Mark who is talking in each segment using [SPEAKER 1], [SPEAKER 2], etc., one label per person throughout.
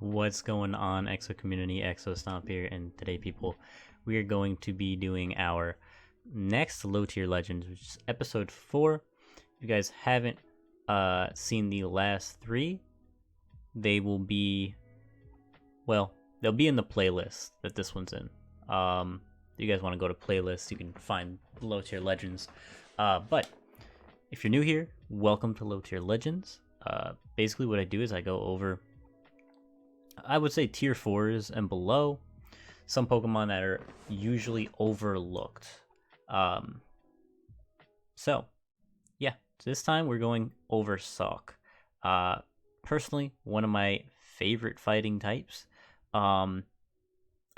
[SPEAKER 1] What's going on, Exo community? Exo Stomp here, and today, people, we are going to be doing our next low tier legends, which is episode 4. If you guys haven't seen the last 3, they will be, well, they'll be in the playlist that this one's in. If you guys want to go to playlists, you can find low tier legends. But if you're new here, welcome to low tier legends. Basically, what I do is I go over, I would say, tier 4s and below, some Pokemon that are usually overlooked. So this time we're going over Sawk. Personally, one of my favorite fighting types. I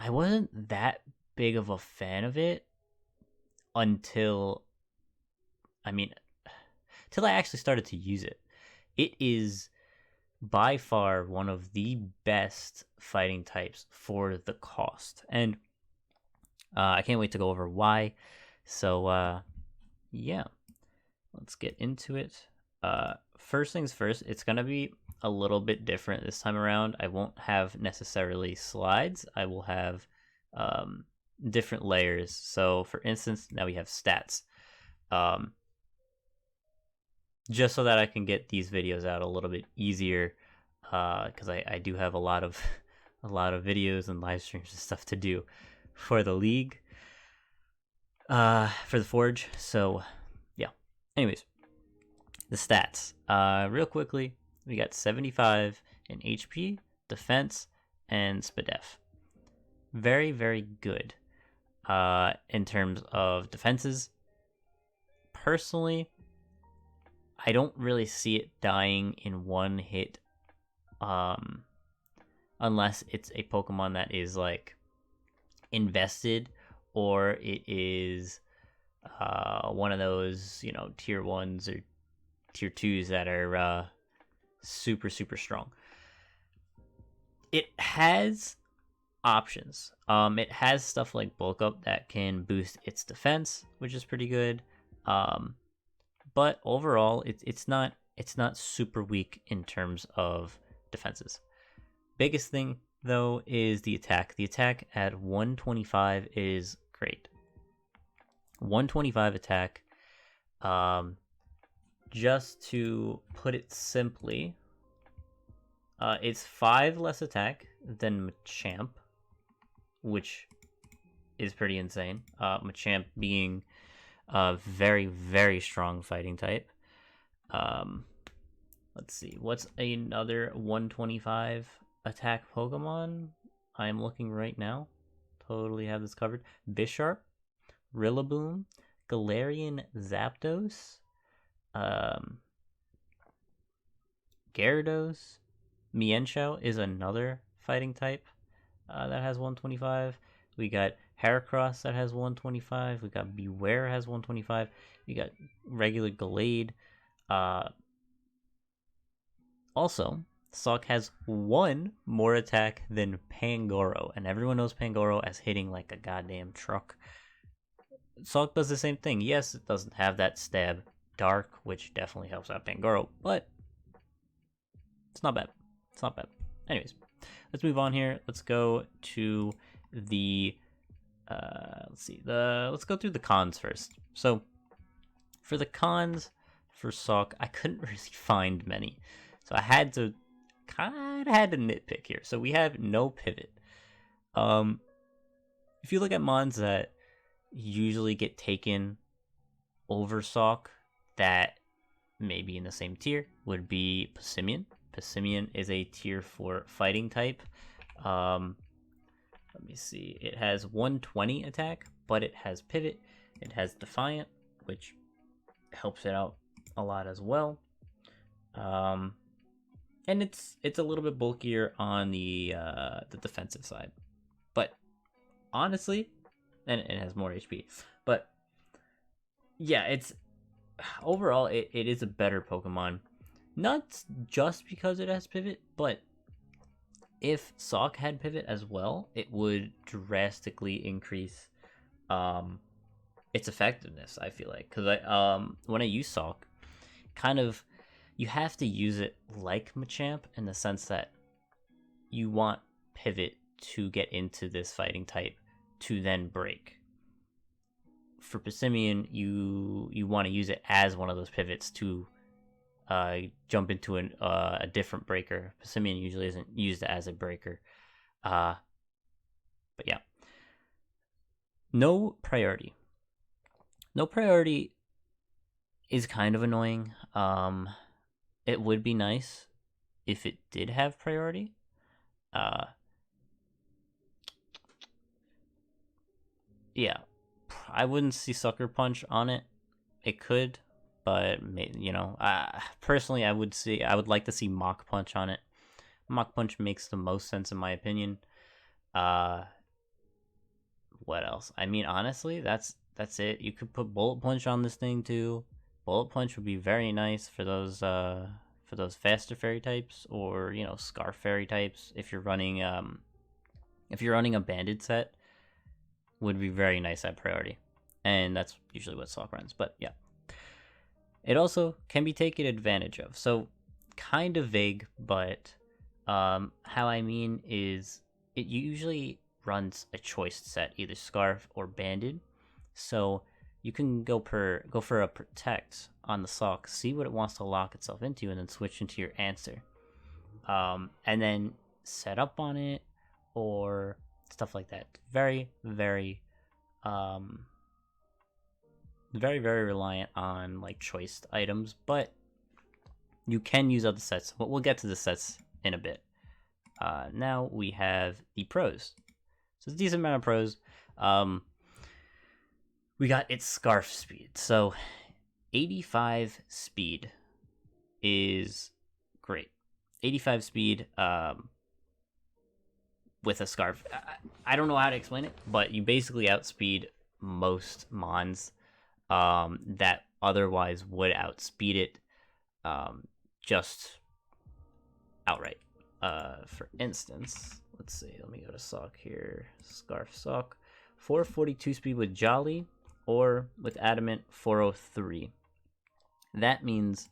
[SPEAKER 1] wasn't that big of a fan of it until I actually started to use it. It is by far one of the best fighting types for the cost, and I can't wait to go over why. So yeah, let's get into it. First things first, it's gonna be a little bit different this time around. I won't have necessarily slides. I will have different layers. So for instance, now we have stats, just so that I can get these videos out a little bit easier, because I do have a lot of videos and live streams and stuff to do for the league, for the Forge. So yeah, anyways, the stats, real quickly, we got 75 in HP, defense, and SPDF. Very, very good in terms of defenses. Personally, I don't really see it dying in one hit, unless it's a Pokemon that is like invested, or it is one of those, tier 1s or tier 2s that are super strong. It has options. It has stuff like bulk up that can boost its defense, which is pretty good. But overall, it's not super weak in terms of defenses. Biggest thing though is the attack. The attack at 125 is great. 125 attack. Just to put it simply, it's 5 less attack than Machamp, which is pretty insane. Machamp being a very, very strong fighting type. Let's see, what's another 125 attack Pokemon? I'm looking right now. Totally have this covered. Bisharp, Rillaboom, Galarian Zapdos, Gyarados, Mienshao is another fighting type that has 125. We got Heracross that has 125. We got Beware has 125. We got regular Gallade. Also, Sawk has 1 more attack than Pangoro, and everyone knows Pangoro as hitting like a goddamn truck. Sawk does the same thing. Yes, it doesn't have that stab dark, which definitely helps out Pangoro, but it's not bad. It's not bad. Anyways, let's move on here. Let's go to the let's go through the cons first. So for the cons for Sawk, I couldn't really find many, so I had to nitpick here. So we have no pivot. If you look at mons that usually get taken over Sawk that maybe in the same tier, would be Passimian. Passimian is a tier 4 fighting type. Let me see. It has 120 attack, but it has pivot. It has Defiant, which helps it out a lot as well. And it's a little bit bulkier on the defensive side, but honestly, and it has more HP. But yeah, it's overall it is a better Pokemon. Not just because it has pivot, but if Sawk had pivot as well, it would drastically increase its effectiveness, I feel like. Because when I use Sawk, kind of, you have to use it like Machamp in the sense that you want pivot to get into this fighting type to then break. For Passimian, you want to use it as one of those pivots to jump into a different breaker. Passimian usually isn't used as a breaker. But yeah. No priority. No priority is kind of annoying. It would be nice if it did have priority. Yeah, I wouldn't see Sucker Punch on it. It could, but personally, I would like to see Mach Punch on it. Mach Punch makes the most sense in my opinion. What else? I mean, honestly, that's it. You could put Bullet Punch on this thing too. Bullet Punch would be very nice for those faster fairy types, or Scarf fairy types. If you're running a banded set, would be very nice at priority, and that's usually what Sawk runs. But yeah, it also can be taken advantage of. So kind of vague, but how I mean is it usually runs a choice set, either Scarf or banded. So you can go for a protect on the Sawk, see what it wants to lock itself into, and then switch into your answer. And then set up on it or stuff like that. Very, very very reliant on like choice items, but you can use other sets. But we'll get to the sets in a bit. Now we have the pros. So it's a decent amount of pros. We got its Scarf speed. So 85 speed is great. 85 speed with a Scarf. I don't know how to explain it, but you basically outspeed most Mons that otherwise would outspeed it just outright. For instance, let's see. Let me go to Sawk here. Scarf Sawk. 442 speed with Jolly, or with Adamant 403. That means,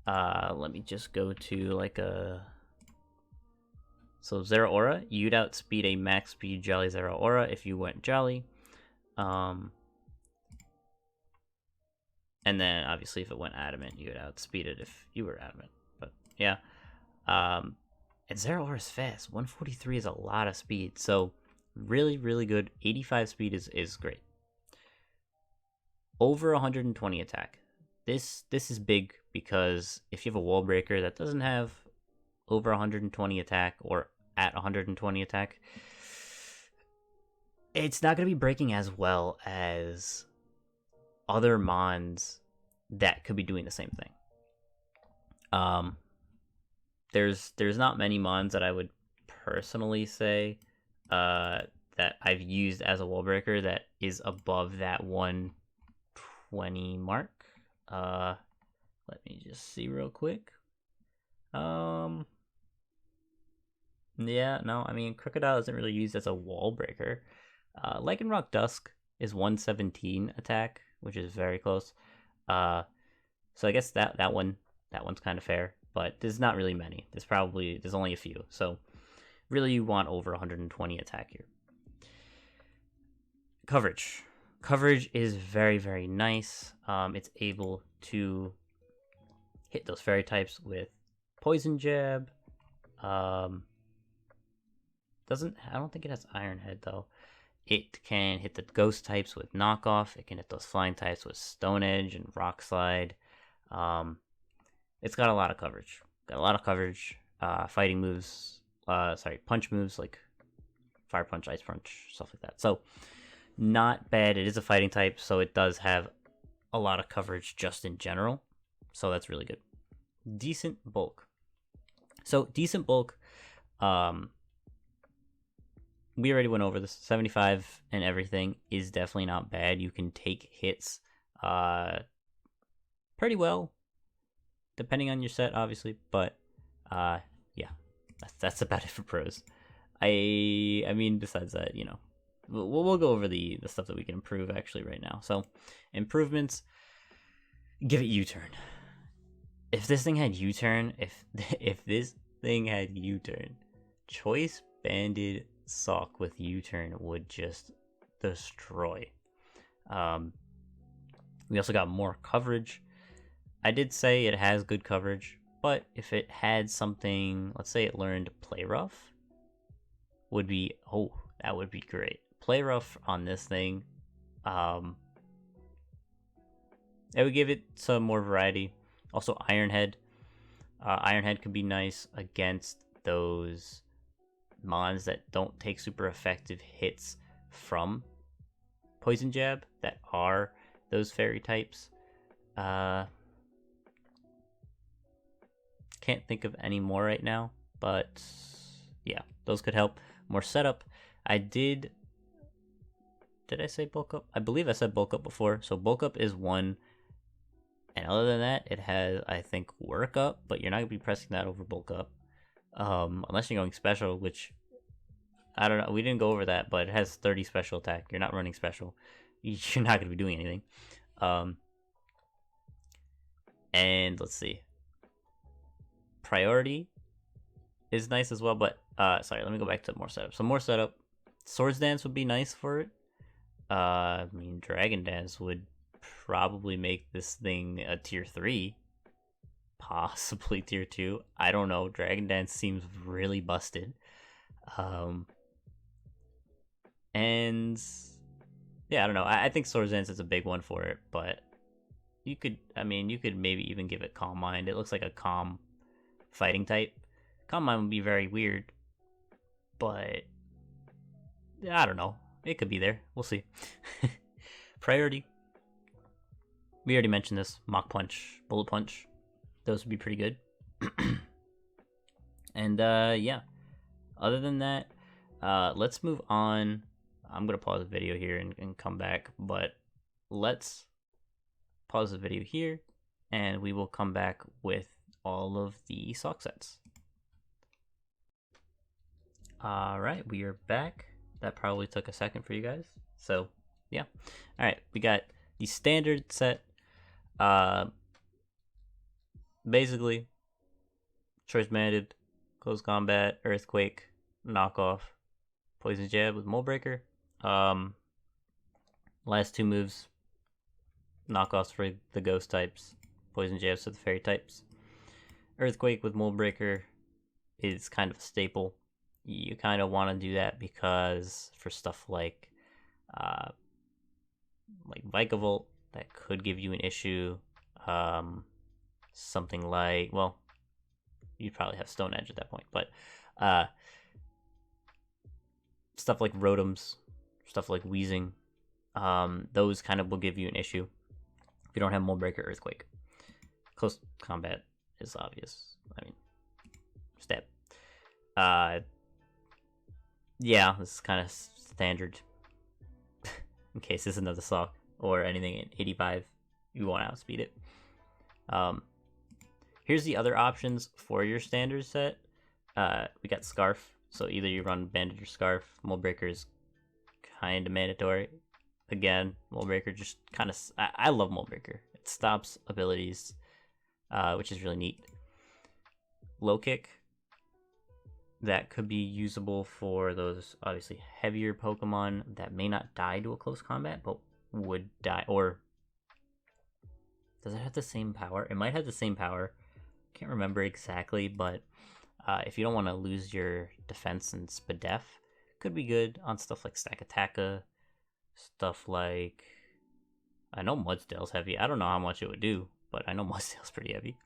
[SPEAKER 1] let me just go to like a... So Zeraora, you'd outspeed a max speed Jolly Zeraora if you went Jolly. And then obviously if it went Adamant, you would outspeed it if you were Adamant. But yeah. And Zeraora is fast. 143 is a lot of speed. So really, really good. 85 speed is great. Over 120 attack. This is big because if you have a wall breaker that doesn't have over 120 attack or at 120 attack, it's not going to be breaking as well as other Mons that could be doing the same thing. There's not many Mons that I would personally say that I've used as a wall breaker that is above that 120 mark. Let me just see real quick. Yeah, no, I mean, Crocodile isn't really used as a wall breaker. Lycanroc Dusk is 117 attack, which is very close. So I guess that one's kind of fair, but there's not really many. There's only a few. So really you want over 120 attack here. Coverage is very, very nice. It's able to hit those fairy types with Poison Jab. I don't think it has Iron Head though. It can hit the ghost types with Knockoff. It can hit those flying types with Stone Edge and Rock Slide. It's got a lot of coverage. Fighting moves. Punch moves like Fire Punch, Ice Punch, stuff like that. So not bad. It is a fighting type, so it does have a lot of coverage just in general. So that's really good. Decent bulk. So decent bulk. We already went over this. 75 and everything is definitely not bad. You can take hits pretty well, depending on your set, obviously. But yeah, that's about it for pros. I mean, besides that, we'll go over the stuff that we can improve actually right now. So improvements, give it U-turn. If this thing had U-turn, if this thing had U-turn, Choice Banded Sawk with U-turn would just destroy. We also got more coverage. I did say it has good coverage, but if it had something, let's say it learned Play Rough, would be, oh, that would be great. Play Rough on this thing, it would give it some more variety. Also, Iron Head. Iron Head could be nice against those mons that don't take super effective hits from Poison Jab that are those fairy types. Can't think of any more right now, but yeah, those could help. More setup. Did I say bulk up? I believe I said bulk up before. So bulk up is one, and other than that, it has, I think, work up, but you're not gonna be pressing that over bulk up, unless you're going special, which I don't know. We didn't go over that, but it has 30 special attack. You're not running special. You're not gonna be doing anything. And let's see. Priority is nice as well, but sorry, let me go back to more setup. So more setup. Swords Dance would be nice for it. I mean, Dragon Dance would probably make this thing a tier 3, possibly tier 2. I don't know. Dragon Dance seems really busted. And yeah, I don't know. I think Swords Dance is a big one for it, but you could maybe even give it Calm Mind. It looks like a calm fighting type. Calm Mind would be very weird, but I don't know. It could be there. We'll see. Priority. We already mentioned this. Mach Punch, Bullet Punch. Those would be pretty good. And yeah. Other than that, let's move on. I'm going to pause the video here and come back, but let's pause the video here, and we will come back with all of the Sawk sets. Alright, we are back. That probably took a second for you guys. So, yeah. Alright, we got the standard set. Basically, Choice Banded, Close Combat, Earthquake, Knockoff, Poison Jab with Mold Breaker. Last two moves, knockoffs for the ghost types, Poison Jabs for the fairy types. Earthquake with Mold Breaker is kind of a staple. You kind of want to do that because for stuff like Vikavolt, that could give you an issue. Something like, well, you'd probably have Stone Edge at that point, but stuff like Rotoms, stuff like Wheezing, those kind of will give you an issue if you don't have Mold Breaker, Earthquake. Close Combat is obvious. I mean, stab. Yeah, this is kind of standard. In case this is another Sawk or anything in 85, you won't outspeed it. Here's the other options for your standard set. We got Scarf, so either you run Bandage or Scarf. Mold Breaker is kind of mandatory. Again, Mold Breaker just kind of... I love Mold Breaker. It stops abilities, which is really neat. Low Kick. That could be usable for those, obviously, heavier Pokemon that may not die to a close combat, but would die. Or does it have the same power? It might have the same power. Can't remember exactly, but if you don't want to lose your defense and Spadef, could be good on stuff like Stakataka, stuff like... I know Mudsdale's heavy. I don't know how much it would do, but I know Mudsdale's pretty heavy.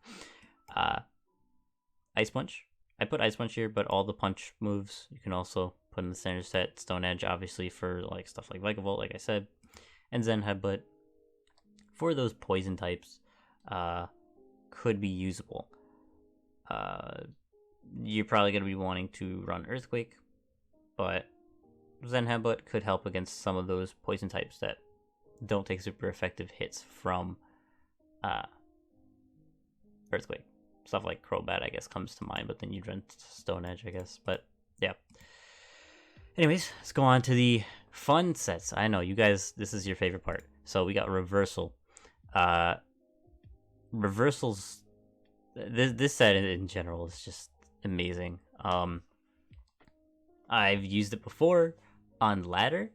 [SPEAKER 1] Ice Punch. I put Ice Punch here, but all the punch moves you can also put in the standard set. Stone Edge, obviously, for like stuff like Vikavolt, like I said, and Zen Headbutt for those poison types could be usable. You're probably going to be wanting to run Earthquake, but Zen Headbutt could help against some of those poison types that don't take super effective hits from Earthquake. Stuff like Crobat, I guess, comes to mind, but then you'd run Stone Edge, I guess. But, yeah. Anyways, let's go on to the fun sets. I know, you guys, this is your favorite part. So, we got Reversal. Reversals... This set in general is just amazing. I've used it before on ladder,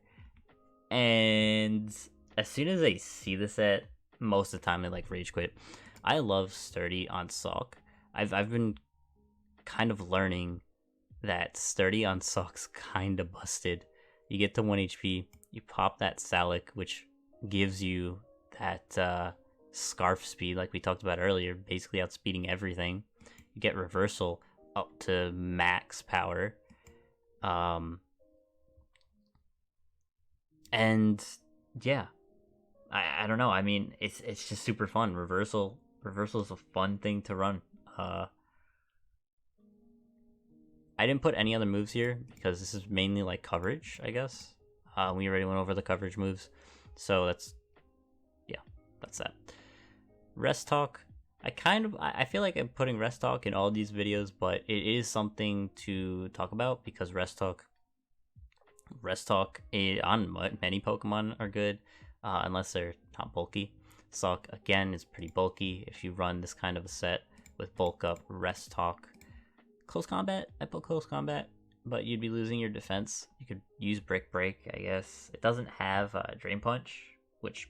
[SPEAKER 1] and as soon as I see the set, most of the time I like rage quit. I love sturdy on Sawk. I've been kind of learning that sturdy on Sawk's kind of busted. You get to 1 HP, you pop that Salic, which gives you that scarf speed like we talked about earlier, basically outspeeding everything. You get reversal up to max power. And yeah, I don't know. I mean, it's just super fun. Reversal is a fun thing to run. I didn't put any other moves here because this is mainly like coverage, I guess. We already went over the coverage moves, so that's that. Rest talk. I feel like I'm putting rest talk in all these videos, but it is something to talk about because rest talk on many Pokemon are good, unless they're not bulky. Sawk again is pretty bulky. If you run this kind of a set with bulk up, rest talk, close combat. I put close combat, but you'd be losing your defense. You could use brick break, I guess. It doesn't have drain punch, which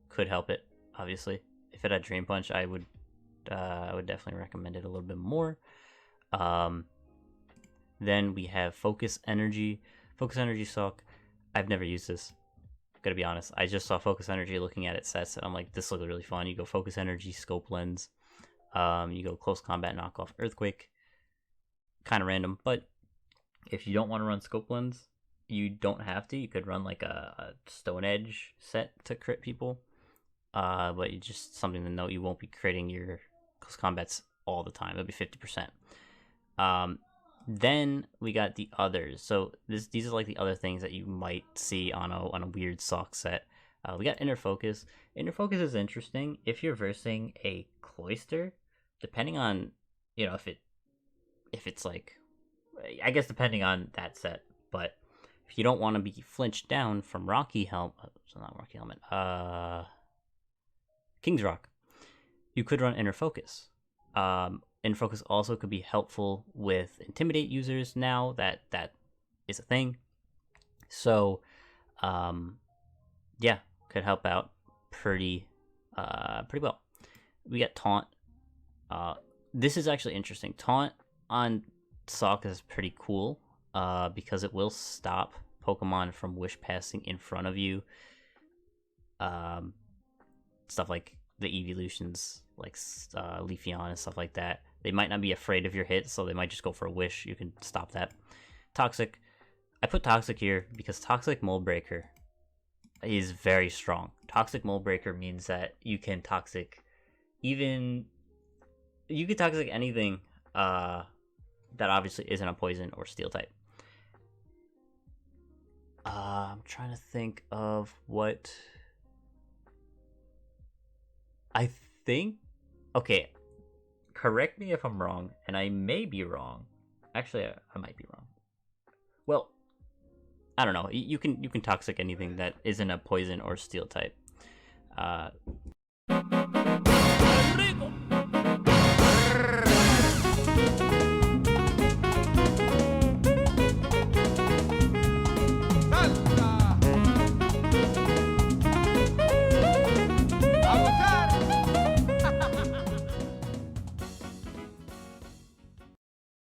[SPEAKER 1] could help it. Obviously, if it had drain punch, I would definitely recommend it a little bit more. Then we have Focus Energy. Focus Energy Sawk. I've never used this. Gotta be honest. I just saw Focus Energy looking at its sets, and I'm like, this looks really fun. You go Focus Energy, Scope Lens. You go Close Combat, Knockoff, Earthquake. Kind of random, but if you don't want to run Scope Lens, you don't have to. You could run like a Stone Edge set to crit people. But it's just something to note. You won't be critting your Close Combats all the time. It'll be 50%. Then we got the others. So these are like the other things that you might see on a weird Sawk set. We got Inner Focus. Inner Focus is interesting if you're versing a Cloyster, depending on if it's like, I guess depending on that set. But if you don't want to be flinched down from Rocky Helmet, so not Rocky Helmet, King's Rock, you could run Inner Focus. Inner Focus also could be helpful with Intimidate users now that is a thing. So, could help out pretty well. We got Taunt. This is actually interesting. Taunt on Sawk is pretty cool because it will stop Pokemon from wish passing in front of you. Stuff like the evolutions, like Leafeon and stuff like that. They might not be afraid of your hit, so they might just go for a wish. You can stop that. Toxic. I put Toxic here because Toxic Mold Breaker is very strong. Toxic Mold Breaker means that you can Toxic anything that obviously isn't a poison or steel type. I'm trying to think of what I think. Okay, correct me if I'm wrong, and I may be wrong. Actually, I might be wrong. Well, I don't know. You can Toxic anything that isn't a poison or steel type.